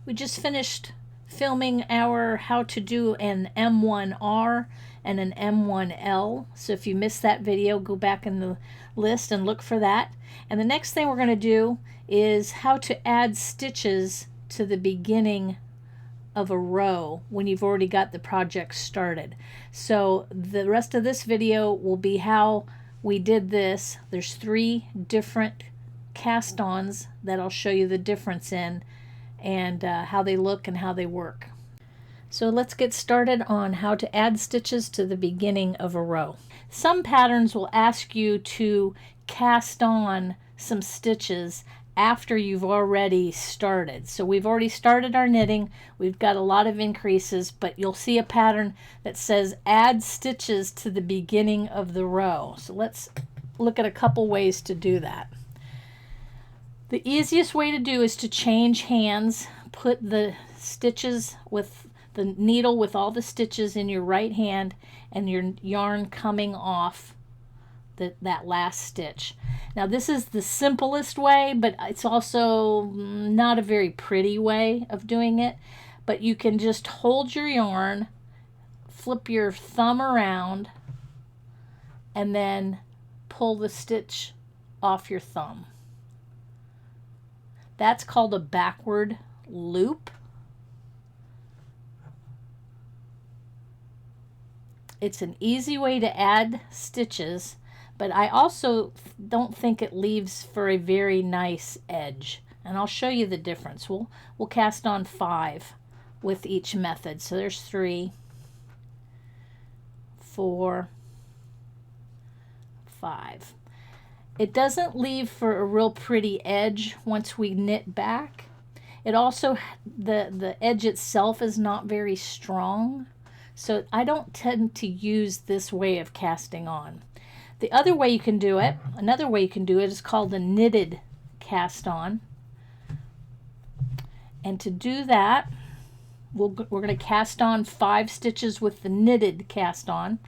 We just finished filming our how to do an M1R and an M1L. So if you missed that video, go back in the list and look for that. And the next thing we're going to do is how to add stitches to the beginning of a row when you've already got the project started. So the rest of this video will be how we did this. There's 3 different cast-ons that I'll show you the difference in, and how they look and how they work. So let's get started on how to add stitches to the beginning of a row. Some patterns will ask you to cast on some stitches after you've already started. So we've already started our knitting, we've got a lot of increases, but you'll see a pattern that says add stitches to the beginning of the row. So let's look at a couple ways to do that. The easiest way to do is to change hands. Put the stitches with the needle with all the stitches in your right hand and your yarn coming off that last stitch. Now this is the simplest way, but it's also not a very pretty way of doing it. But you can just hold your yarn, flip your thumb around, and then pull the stitch off your thumb. That's called a backward loop. It's an easy way to add stitches, but I also don't think it leaves for a very nice edge. And I'll show you the difference. We'll cast on 5 with each method. So there's 3, 4, 5. It doesn't leave for a real pretty edge once we knit back. It also, the edge itself is not very strong, so I don't tend to use this way of casting on. The other way you can do it, another way you can do it is called a knitted cast on. And to do that, we're going to cast on 5 stitches with the knitted cast on.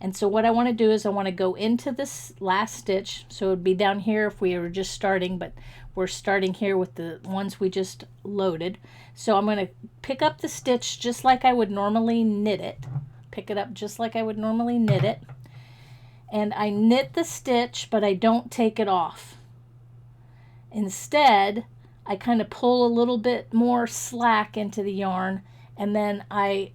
And so what I want to do is I want to go into this last stitch. So it would be down here if we were just starting, but we're starting here with the ones we just loaded. So I'm going to pick up the stitch just like I would normally knit it. Pick it up just like I would normally knit it. And I knit the stitch, but I don't take it off. Instead, I kind of pull a little bit more slack into the yarn, and then I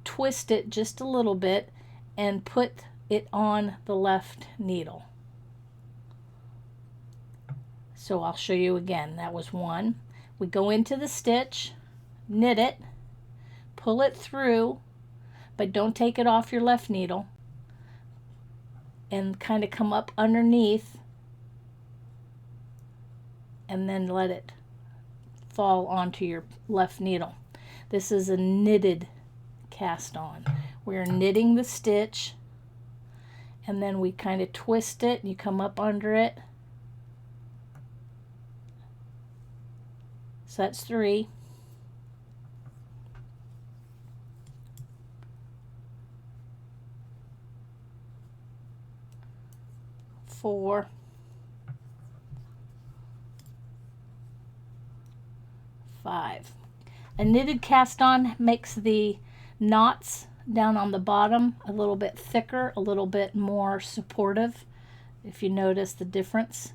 twist it just a little bit and put it on the left needle. So I'll show you again. That was 1. We go into the stitch, knit it, pull it through, but don't take it off your left needle, and kind of come up underneath and then let it fall onto your left needle. This is a knitted cast on. We're knitting the stitch, and then we kind of twist it and you come up under it. So that's 3. 4. 5. A knitted cast on makes the knots down on the bottom a little bit thicker, a little bit more supportive. If you notice the difference,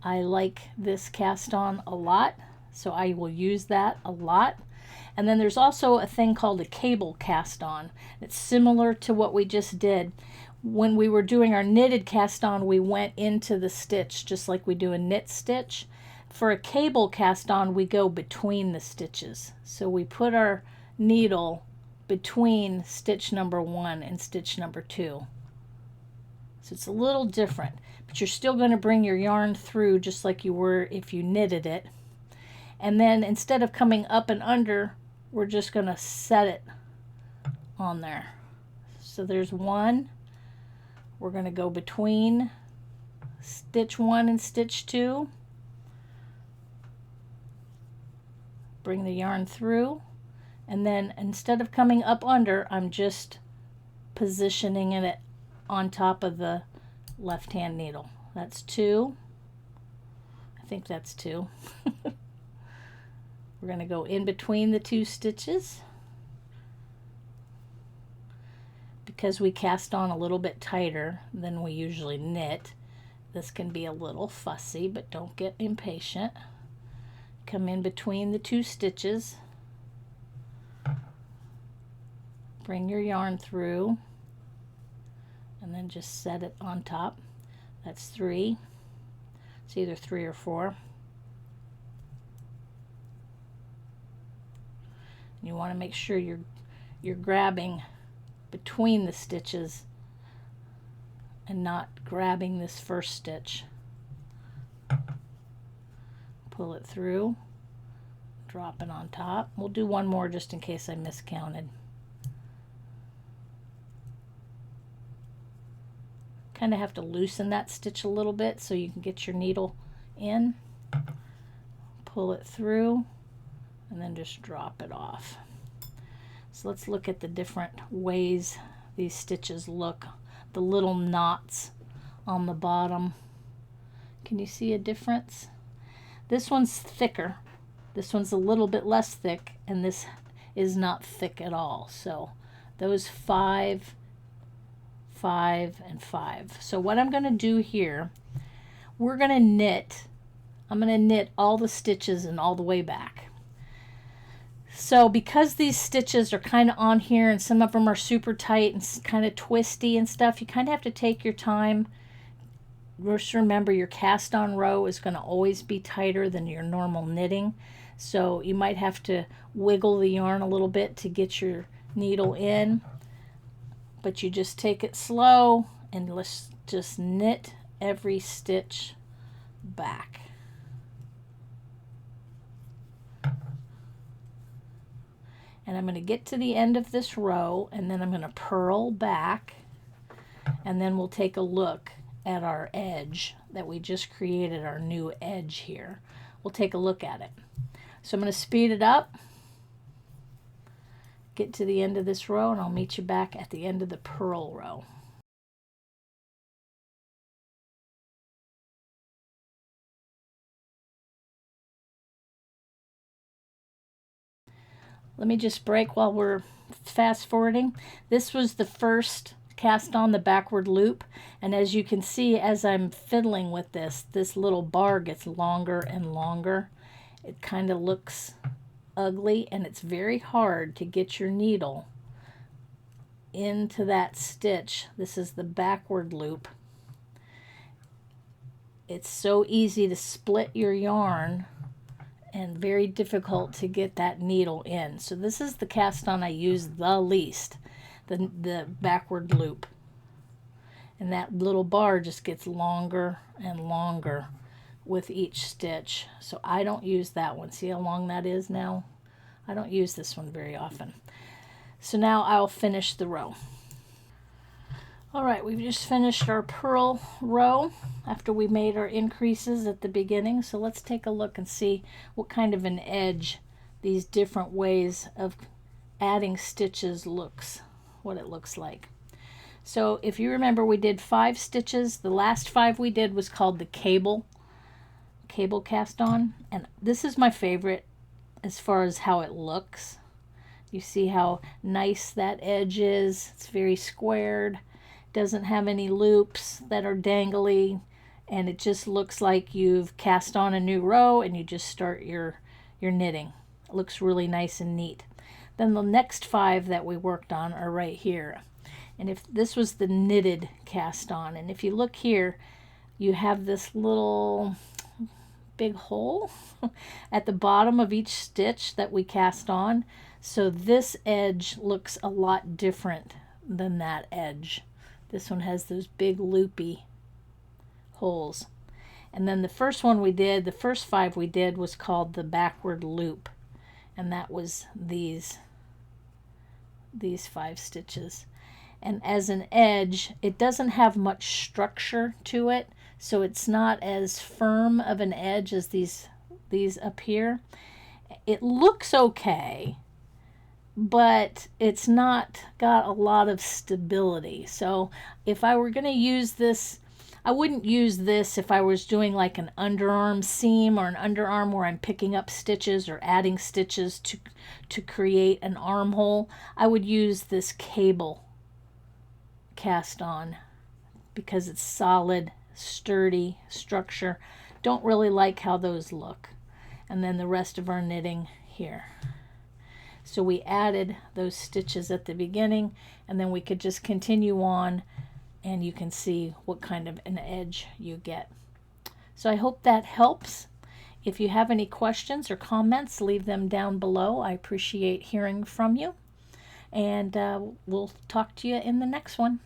I like this cast on a lot, so I will use that a lot. And then there's also a thing called a cable cast on. It's similar to what we just did. When we were doing our knitted cast on, we went into the stitch just like we do a knit stitch. For a cable cast on, we go between the stitches. So we put our needle between stitch number 1 and stitch number 2. So it's a little different, but you're still going to bring your yarn through just like you were if you knitted it. And then instead of coming up and under, we're just going to set it on there. So there's 1. We're going to go between stitch 1 and stitch 2. Bring the yarn through, and then instead of coming up under, I'm just positioning it on top of the left hand needle. That's 2. I think that's 2. We're going to go in between the 2 stitches. Because we cast on a little bit tighter than we usually knit, this can be a little fussy, but don't get impatient. Come in between the 2 stitches. Bring your yarn through and then just set it on top. That's 3. It's either 3 or 4. And you want to make sure you're grabbing between the stitches and not grabbing this first stitch. Pull it through, drop it on top. We'll do one more just in case I miscounted. Kind of have to loosen that stitch a little bit so you can get your needle in. Pull it through and then just drop it off. So let's look at the different ways these stitches look. The little knots on the bottom. Can you see a difference? This one's thicker. This one's a little bit less thick, and this is not thick at all. So those 5, 5, and 5. So what I'm going to do here, we're going to knit. I'm going to knit all the stitches and all the way back. So because these stitches are kind of on here and some of them are super tight and kind of twisty and stuff, you kind of have to take your time. Just remember your cast on row is going to always be tighter than your normal knitting. So you might have to wiggle the yarn a little bit to get your needle in. But you just take it slow and let's just knit every stitch back. And I'm going to get to the end of this row and then I'm going to purl back, and then we'll take a look at our edge that we just created, our new edge here. We'll take a look at it. So I'm going to speed it up, get to the end of this row, and I'll meet you back at the end of the purl row. Let me just break while we're fast forwarding. This was the first cast on the backward loop, and as you can see, as I'm fiddling with this little bar gets longer and longer. It kind of looks ugly, and it's very hard to get your needle into that stitch. This is the backward loop. It's so easy to split your yarn and very difficult to get that needle in. So this is the cast on I use the least, the backward loop. And that little bar just gets longer and longer with each stitch. So I don't use that one. See how long that is now? I don't use this one very often. So now I'll finish the row. All right, we've just finished our purl row after we made our increases at the beginning. So let's take a look and see what kind of an edge these different ways of adding stitches what it looks like. So if you remember, we did 5 stitches. The last 5 we did was called the cable cast on, and this is my favorite as far as how it looks. You see how nice that edge is. It's very squared, doesn't have any loops that are dangly, and it just looks like you've cast on a new row and you just start your knitting. It looks really nice and neat. Then the next 5 that we worked on are right here. And if this was the knitted cast on, and if you look here, you have this little big hole at the bottom of each stitch that we cast on. So this edge looks a lot different than that edge. This one has those big loopy holes. And then the first one we did, the first 5 we did was called the backward loop. And that was these 5 stitches. And as an edge, it doesn't have much structure to it, so it's not as firm of an edge as these up here. It looks okay, but it's not got a lot of stability. So if I were going to use this, I wouldn't use this if I was doing like an underarm seam or an underarm where I'm picking up stitches or adding stitches to create an armhole. I would use this cable cast on because it's solid, sturdy structure. Don't really like how those look. And then the rest of our knitting here. So we added those stitches at the beginning, and then we could just continue on, and you can see what kind of an edge you get. So I hope that helps. If you have any questions or comments, leave them down below. I appreciate hearing from you. And we'll talk to you in the next one.